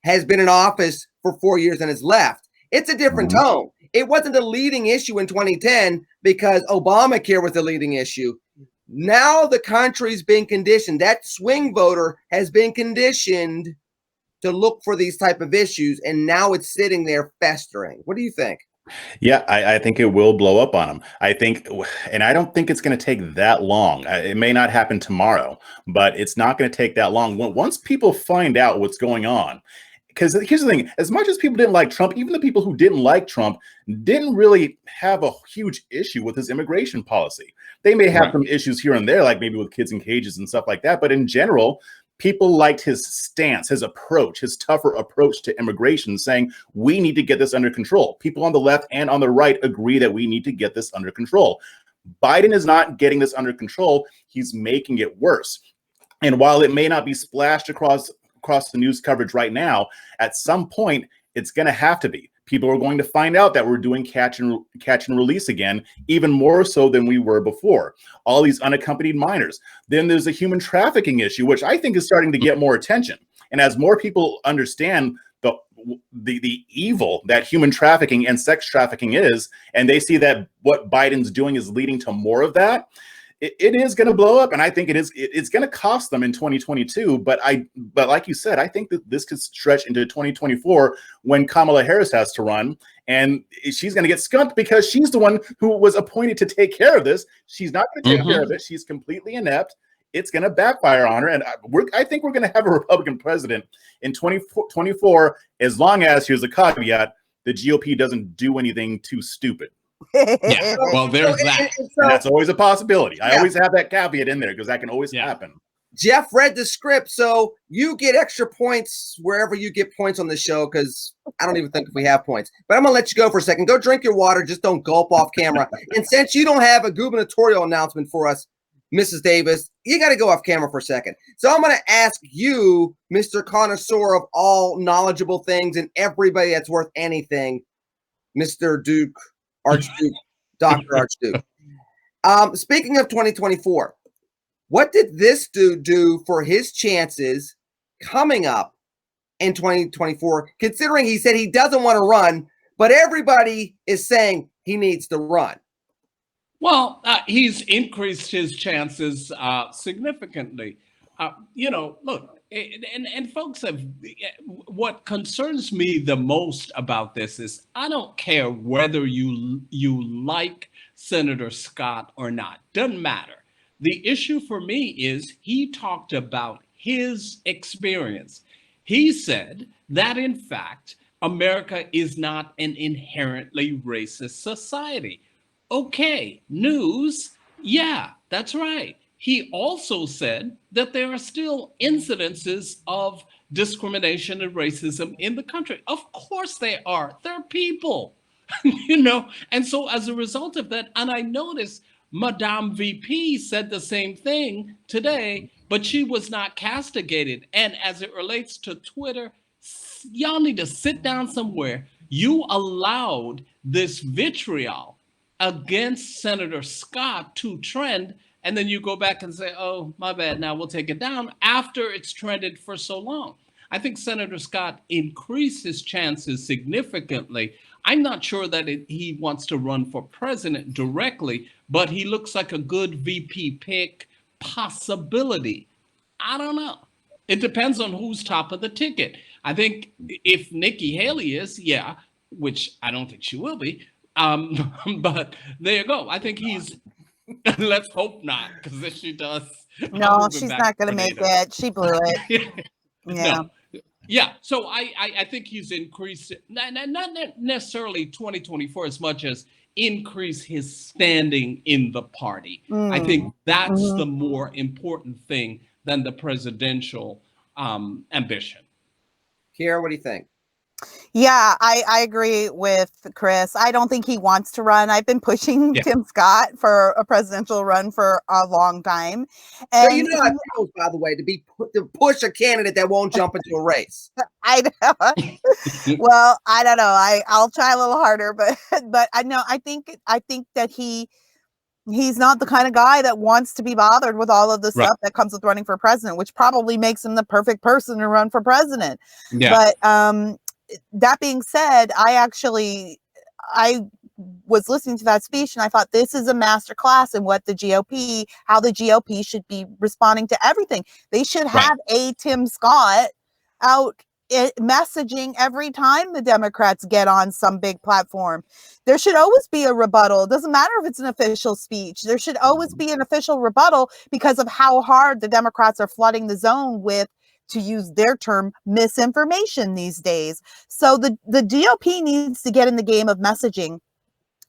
has been in office for 4 years and has left? It's a different tone. It wasn't a leading issue in 2010 because Obamacare was the leading issue. Now the country's been conditioned. That swing voter has been conditioned to look for these type of issues, and now it's sitting there festering. What do you think? Yeah, I think it will blow up on them. I think, and I don't think it's going to take that long. It may not happen tomorrow, but it's not going to take that long. Once people find out what's going on, because here's the thing, as much as people didn't like Trump, even the people who didn't like Trump didn't really have a huge issue with his immigration policy. They may have some issues here and there, like maybe with kids in cages and stuff like that. But in general, people liked his stance, his approach, his tougher approach to immigration, saying we need to get this under control. People on the left and on the right agree that we need to get this under control. Biden is not getting this under control. He's making it worse. And while it may not be splashed across the news coverage right now, at some point, it's going to have to be. People are going to find out that we're doing catch and release again, even more so than we were before. All these unaccompanied minors. Then there's a human trafficking issue, which I think is starting to get more attention. And as more people understand the evil that human trafficking and sex trafficking is, and they see that what Biden's doing is leading to more of that, it is going to blow up, and I think it's going to cost them in 2022. But like you said, I think that this could stretch into 2024 when Kamala Harris has to run, and she's going to get skunked because she's the one who was appointed to take care of this. She's not going to take care of it. She's completely inept. It's going to backfire on her, and I think we're going to have a Republican president in 2024 as long as, here's the caveat, the GOP doesn't do anything too stupid. Yeah, well, there's that. And that's always a possibility. I always have that caveat in there because that can always happen. Jeff read the script, so you get extra points wherever you get points on the show, because I don't even think if we have points. But I'm going to let you go for a second. Go drink your water. Just don't gulp off camera. And since you don't have a gubernatorial announcement for us, Mrs. Davis, you got to go off camera for a second. So I'm going to ask you, Mr. Connoisseur of all knowledgeable things and everybody that's worth anything, Mr. Duke, Archduke, Dr. Archduke. Speaking of 2024, what did this dude do for his chances coming up in 2024, considering he said he doesn't want to run, but everybody is saying he needs to run? Well, he's increased his chances significantly. Look, and folks have, what concerns me the most about this is I don't care whether you like Senator Scott or not. Doesn't matter. The issue for me is he talked about his experience. He said that, in fact, America is not an inherently racist society. Okay, news, yeah, that's right. He also said that there are still incidences of discrimination and racism in the country. Of course they are. They're people, And so as a result of that, and I noticed Madame VP said the same thing today, but she was not castigated. And as it relates to Twitter, y'all need to sit down somewhere. You allowed this vitriol against Senator Scott to trend, and then you go back and say, oh, my bad, now we'll take it down after it's trended for so long. I think Senator Scott increased his chances significantly. I'm not sure that he wants to run for president directly, but he looks like a good VP pick possibility. I don't know. It depends on who's top of the ticket. I think if Nikki Haley is, yeah, which I don't think she will be, but there you go. I think he's, let's hope not, because if she does. No, she's not going to make it. She blew it. Yeah. No. Yeah, so I think he's increased, not necessarily 2024 as much as increase his standing in the party. I think that's the more important thing than the presidential ambition. Kiara, what do you think? Yeah, I agree with Chris. I don't think he wants to run. I've been pushing Tim Scott for a presidential run for a long time. And so you know how it feels, by the way, to push a candidate that won't jump into a race. I know. Well, I don't know. I'll try a little harder, but I know I think that he's not the kind of guy that wants to be bothered with all of the stuff that comes with running for president, which probably makes him the perfect person to run for president. Yeah. But that being said, I was listening to that speech and I thought this is a master class in what how the GOP should be responding to everything. They should have a Tim Scott out messaging every time the Democrats get on some big platform. There should always be a rebuttal. It doesn't matter if it's an official speech. There should always be an official rebuttal because of how hard the Democrats are flooding the zone with, to use their term, misinformation these days. So the GOP needs to get in the game of messaging,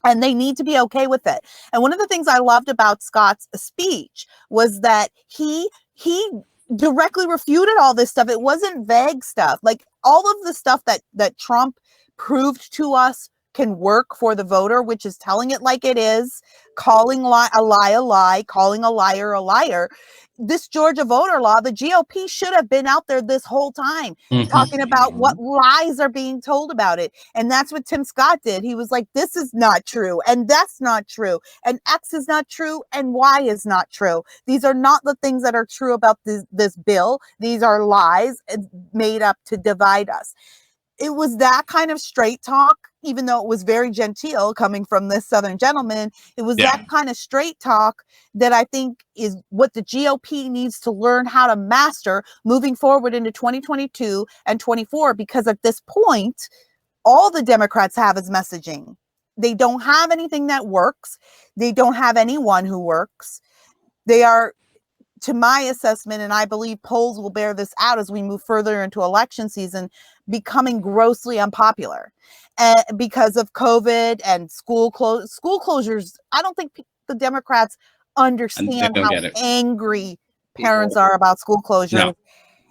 and they need to be okay with it. And one of the things I loved about Scott's speech was that he directly refuted all this stuff. It wasn't vague stuff. Like all of the stuff that Trump proved to us can work for the voter, which is telling it like it is, calling a lie, calling a liar a liar. This Georgia voter law, the GOP should have been out there this whole time talking about what lies are being told about it. And that's what Tim Scott did. He was like, this is not true. And that's not true. And X is not true. And Y is not true. These are not the things that are true about this bill. These are lies made up to divide us. It was that kind of straight talk, even though it was very genteel coming from this Southern gentleman. It was that kind of straight talk that I think is what the GOP needs to learn how to master moving forward into 2022 and 24, because at this point, all the Democrats have is messaging. They don't have anything that works. They don't have anyone who works. They are, to my assessment, and I believe polls will bear this out as we move further into election season, becoming grossly unpopular because of COVID and school closures. I don't think the Democrats understand how angry parents are about school closures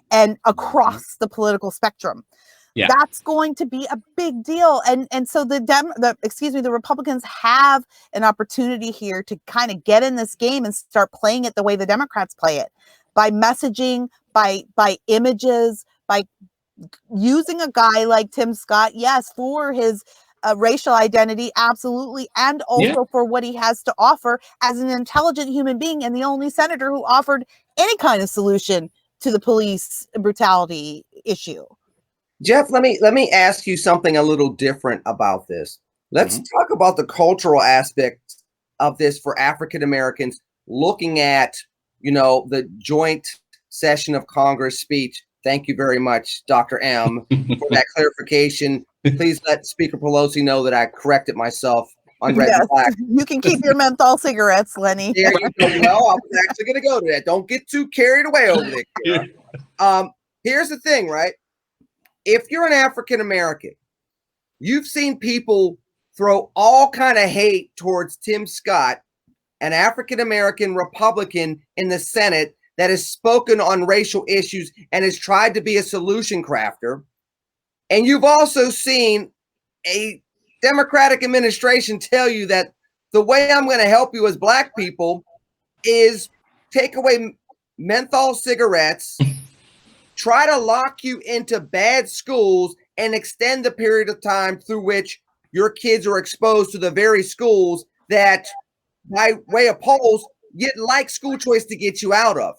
and across the political spectrum. Yeah. That's going to be a big deal. And so the Republicans have an opportunity here to kind of get in this game and start playing it the way the Democrats play it, by messaging, by images, by using a guy like Tim Scott, yes, for his racial identity, absolutely, and also for what he has to offer as an intelligent human being and the only senator who offered any kind of solution to the police brutality issue. Jeff, let me ask you something a little different about this. Let's talk about the cultural aspect of this for African Americans, looking at, the joint session of Congress speech. Thank you very much, Dr. M, for that clarification. Please let Speaker Pelosi know that I corrected myself on red and black. You can keep your menthol cigarettes, Lenny. There you go. Well, I was actually going to go to that. Don't get too carried away over there. Here's the thing, right? If you're an African American you've seen people throw all kind of hate towards Tim Scott, an African-American Republican in the Senate that has spoken on racial issues and has tried to be a solution crafter. And you've also seen a Democratic administration tell you that the way I'm going to help you as Black people is take away menthol cigarettes, try to lock you into bad schools, and extend the period of time through which your kids are exposed to the very schools that, by way of polls, you'd like school choice to get you out of.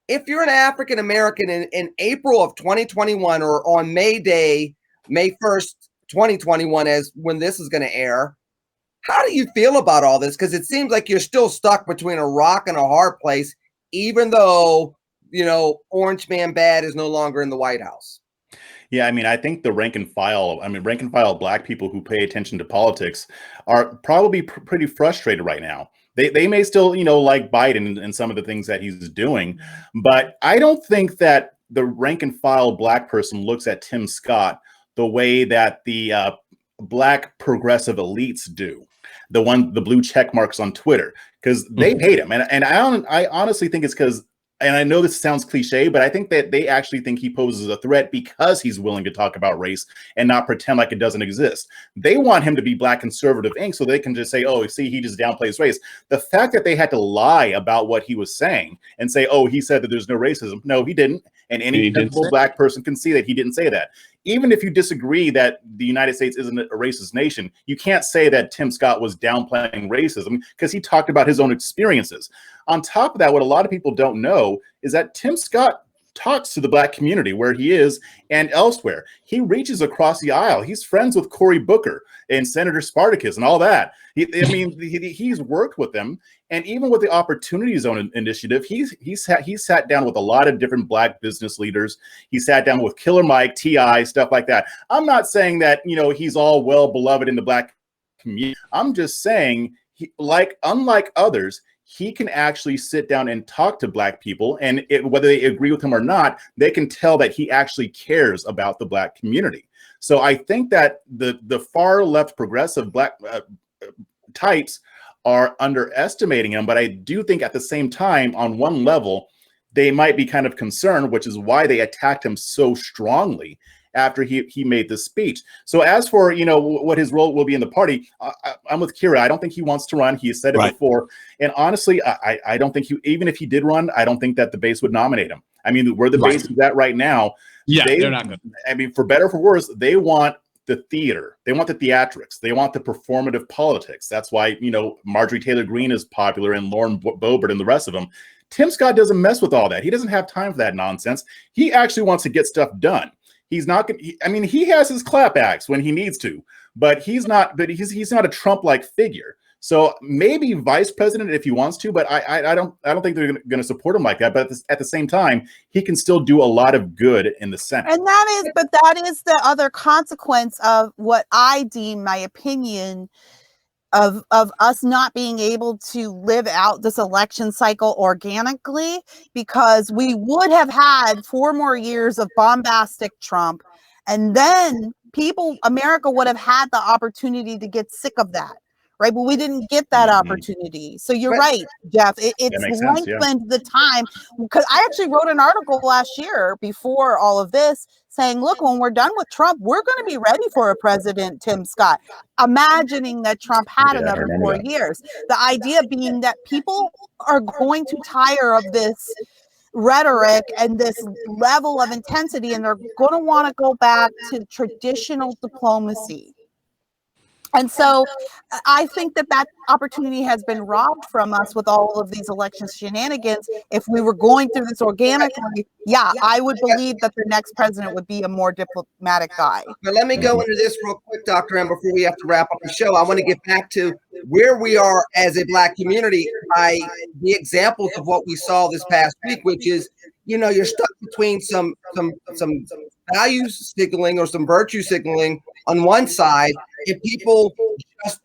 If you're an African American in April of 2021 or on May 1st, 2021, as when this is going to air, how do you feel about all this? Because it seems like you're still stuck between a rock and a hard place, even though, you know, Orange Man Bad is no longer in the White House. Yeah, I mean, I think the rank and file Black people who pay attention to politics are probably pretty frustrated right now. They may still, you know, like Biden and some of the things that he's doing, but I don't think that the rank and file Black person looks at Tim Scott the way that the Black progressive elites do, the blue check marks on Twitter, because they hate him. And I honestly think it's because, and I know this sounds cliche, but I think that they actually think he poses a threat because he's willing to talk about race and not pretend like it doesn't exist. They want him to be Black conservative ink so they can just say, oh, see, he just downplays race. The fact that they had to lie about what he was saying and say, oh, he said that there's no racism. No, he didn't. And any sensible Black person can see that he didn't say that. Even if you disagree that the United States isn't a racist nation, you can't say that Tim Scott was downplaying racism because he talked about his own experiences. On top of that, what a lot of people don't know is that Tim Scott talks to the Black community where he is and elsewhere. He reaches across the aisle. He's friends with Cory Booker and Senator Spartacus and all that. He's worked with them. And even with the Opportunity Zone initiative, he sat down with a lot of different Black business leaders. He sat down with Killer Mike, T.I., stuff like that. I'm not saying that, you know, he's all well beloved in the Black community. I'm just saying, unlike others, he can actually sit down and talk to Black people, and whether they agree with him or not, they can tell that he actually cares about the Black community. So I think that the far left progressive Black types are underestimating him, but I do think at the same time, on one level, they might be kind of concerned, which is why they attacked him so strongly after he made this speech. So as for, you know, what his role will be in the party, I'm with Kira. I don't think he wants to run. He has said it before. And honestly, I don't think even if he did run, I don't think that the base would nominate him. I mean, where the base is at right now, they're not good. I mean, for better or for worse, they want the theater. They want the theatrics. They want the performative politics. That's why, you know, Marjorie Taylor Greene is popular and Lauren Boebert and the rest of them. Tim Scott doesn't mess with all that. He doesn't have time for that nonsense. He actually wants to get stuff done. He's not. I mean, he has his clap acts when he needs to, but he's not. But he's not a Trump-like figure. So maybe vice president if he wants to, but I don't think they're going to support him like that. But at the same time, he can still do a lot of good in the Senate. And that is the other consequence of what I deem, my opinion, of us not being able to live out this election cycle organically, because we would have had 4 more years of bombastic Trump, and then America would have had the opportunity to get sick of that. Right. But we didn't get that opportunity. So you're right, Jeff. It's lengthened the time, because I actually wrote an article last year before all of this saying, look, when we're done with Trump, we're going to be ready for a president, Tim Scott, imagining that Trump had another 4 years. The idea being that people are going to tire of this rhetoric and this level of intensity, and they're going to want to go back to traditional diplomacy. And so I think that opportunity has been robbed from us with all of these election shenanigans. If we were going through this organically, I would believe that the next president would be a more diplomatic guy. But let me go into this real quick, Dr. M, before we have to wrap up the show. I want to get back to where we are as a Black community by the examples of what we saw this past week, which is, you know, you're stuck between some value signaling or some virtue signaling on one side, and people just,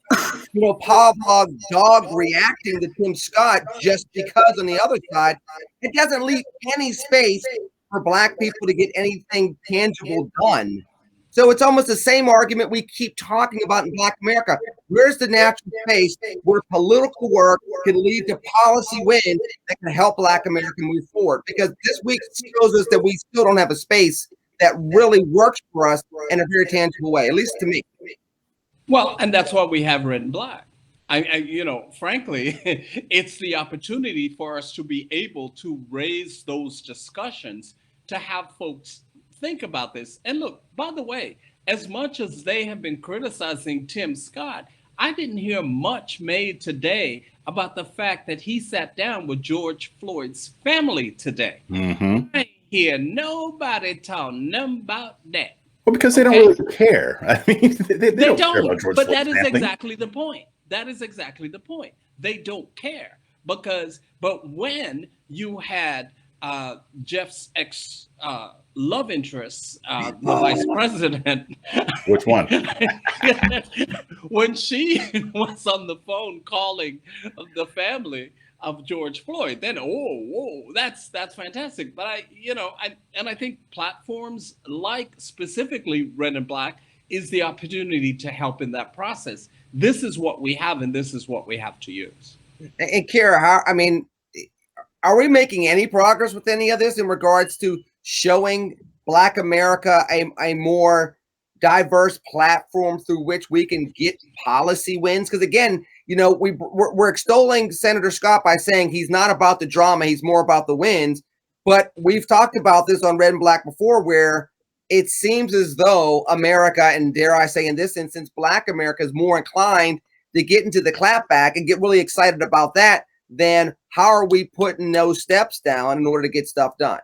you know, Pavlov dog reacting to Tim Scott just because on the other side, it doesn't leave any space for Black people to get anything tangible done. So it's almost the same argument we keep talking about in Black America. Where's the natural space where political work can lead to policy wins that can help Black America move forward? Because this week shows us that we still don't have a space that really works for us in a very tangible way, at least to me. Well, and that's why we have Red and Black. Frankly, it's the opportunity for us to be able to raise those discussions, to have folks think about this. And look, by the way, as much as they have been criticizing Tim Scott, I didn't hear much made today about the fact that he sat down with George Floyd's family today. Mm-hmm. I ain't hear nobody talking nothing about that. Well, because they don't really care. I mean, they don't care about George but Floyd's that is family. exactly the point. That is exactly the point. They don't care but when you had Jeff's ex love interest, the vice president. Which one? When she was on the phone calling the family of George Floyd, then that's fantastic. But I think platforms like specifically Red and Black is the opportunity to help in that process. This is what we have, and this is what we have to use. And Kara, are we making any progress with any of this in regards to showing Black America a more diverse platform through which we can get policy wins? Because again, we're extolling Senator Scott by saying he's not about the drama, he's more about the wins. But we've talked about this on Red and Black before, where it seems as though America, and dare I say in this instance, Black America, is more inclined to get into the clapback and get really excited about that than how are we putting those steps down in order to get stuff done.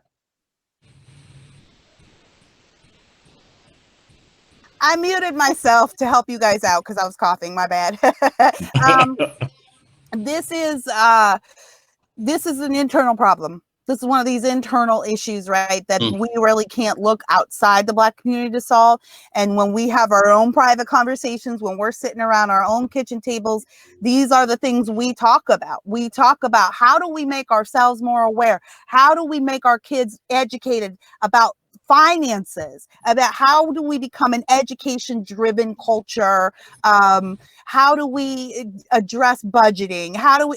I muted myself to help you guys out because I was coughing. My bad. This is an internal problem. This is one of these internal issues, right, that we really can't look outside the Black community to solve. And when we have our own private conversations, when we're sitting around our own kitchen tables, these are the things we talk about. We talk about how do we make ourselves more aware? How do we make our kids educated about finances, about how do we become an education-driven culture? How do we address budgeting? How do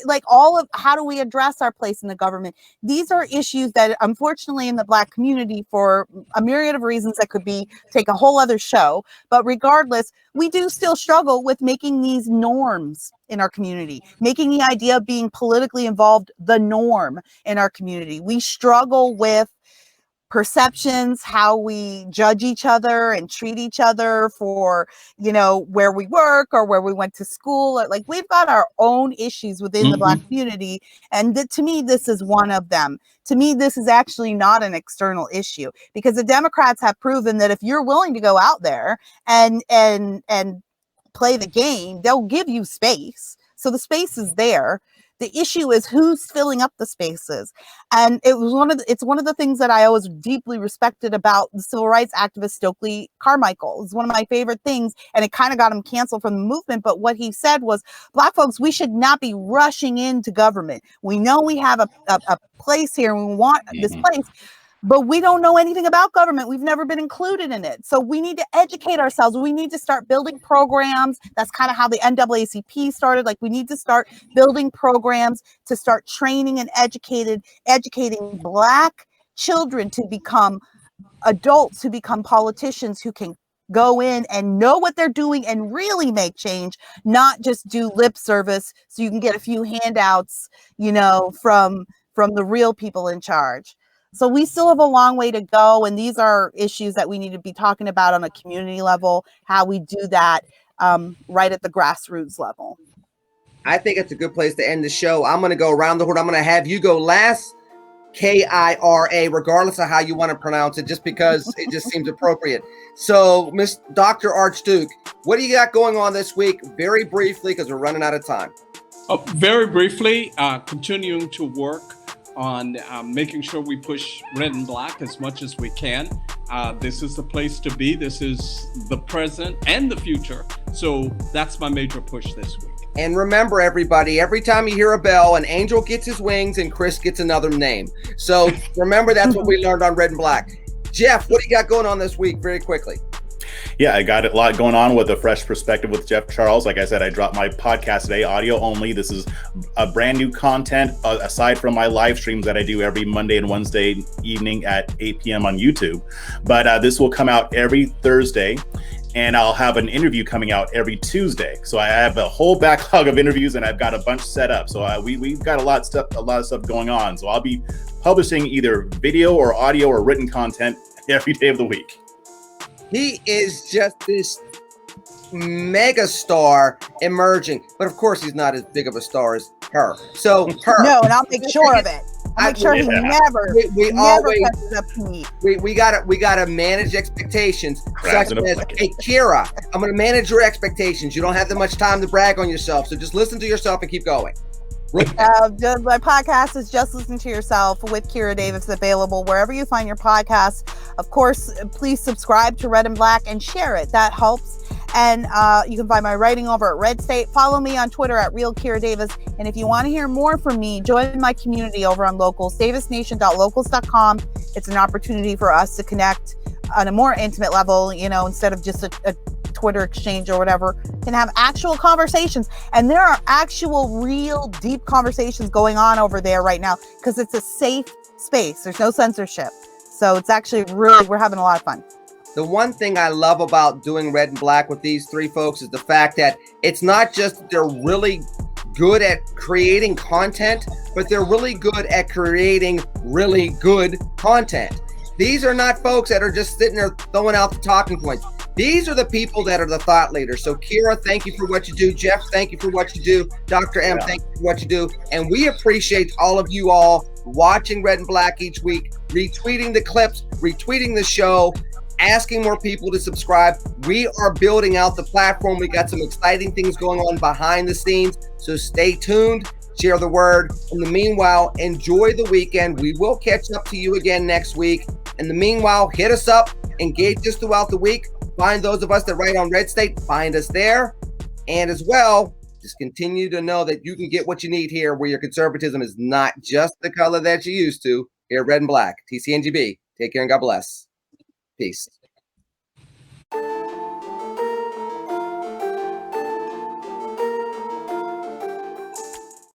we address our place in the government? These are issues that unfortunately in the Black community, for a myriad of reasons that could take a whole other show, but regardless, we do still struggle with making these norms in our community, making the idea of being politically involved the norm in our community. We struggle with perceptions, how we judge each other and treat each other for, where we work or where we went to school. Like, we've got our own issues within the Black community. And to me, this is one of them. To me, this is actually not an external issue, because the Democrats have proven that if you're willing to go out there and play the game, they'll give you space. So the space is there. The issue is who's filling up the spaces. And it's one of the things that I always deeply respected about the civil rights activist Stokely Carmichael. It's one of my favorite things, and it kind of got him canceled from the movement. But what he said was, Black folks, we should not be rushing into government. We know we have a place here and we want this place, but we don't know anything about government. We've never been included in it. So we need to educate ourselves. We need to start building programs. That's kind of how the NAACP started. Like, we need to start building programs to start training and educating Black children to become adults, who become politicians, who can go in and know what they're doing and really make change, not just do lip service so you can get a few handouts, from the real people in charge. So we still have a long way to go. And these are issues that we need to be talking about on a community level, how we do that right at the grassroots level. I think it's a good place to end the show. I'm going to go around the horn. I'm going to have you go last, Kira, regardless of how you want to pronounce it, just because it just seems appropriate. So, Miss Dr. Archduke, what do you got going on this week? Very briefly, because we're running out of time. Very briefly, continuing to work on making sure we push Red and Black as much as we can. This is the place to be. This is the present and the future. So that's my major push this week. And remember, everybody, every time you hear a bell, an angel gets his wings and Chris gets another name. So remember, that's what we learned on Red and Black. Jeff, what do you got going on this week? Very quickly. Yeah, I got a lot going on with a fresh perspective with Jeff Charles. Like I said, I dropped my podcast today, audio only. This is a brand new content aside from my live streams that I do every Monday and Wednesday evening at 8 p.m. on YouTube. But this will come out every Thursday, and I'll have an interview coming out every Tuesday. So I have a whole backlog of interviews, and I've got a bunch set up. So we've got a lot of stuff going on. So I'll be publishing either video or audio or written content every day of the week. He is just this mega star emerging, but of course he's not as big of a star as her. So her. No, and I'll make sure of it. I'll make sure he never catches up to me. We gotta manage expectations. Such as, hey, Kira, I'm gonna manage your expectations. You don't have that much time to brag on yourself, so just listen to yourself and keep going. My podcast is Just Listen to Yourself with Kira Davis, available wherever you find your podcasts. Of course, please subscribe to Red and Black and share it. That helps. And you can find my writing over at Red State. Follow me on Twitter at Real Kira Davis. And if you want to hear more from me, join my community over on Locals, davisnation.locals.com. It's an opportunity for us to connect on a more intimate level, instead of just a Twitter exchange or whatever, can have actual conversations. And there are actual, real, deep conversations going on over there right now because it's a safe space. There's no censorship. So it's actually we're having a lot of fun. The one thing I love about doing Red and Black with these three folks is the fact that it's not just that they're really good at creating content, but they're really good at creating really good content. These are not folks that are just sitting there throwing out the talking points. These are the people that are the thought leaders. So Kira, thank you for what you do. Jeff, thank you for what you do. Dr. M, thank you for what you do. And we appreciate all of you all watching Red and Black each week, retweeting the clips, retweeting the show, asking more people to subscribe. We are building out the platform. We got some exciting things going on behind the scenes. So stay tuned, share the word. In the meanwhile, enjoy the weekend. We will catch up to you again next week. In the meanwhile, hit us up, engage us throughout the week. Find those of us that write on Red State, find us there. And as well, just continue to know that you can get what you need here, where your conservatism is not just the color that you used to. Here at Red and Black, TCNGB. Take care and God bless. Peace.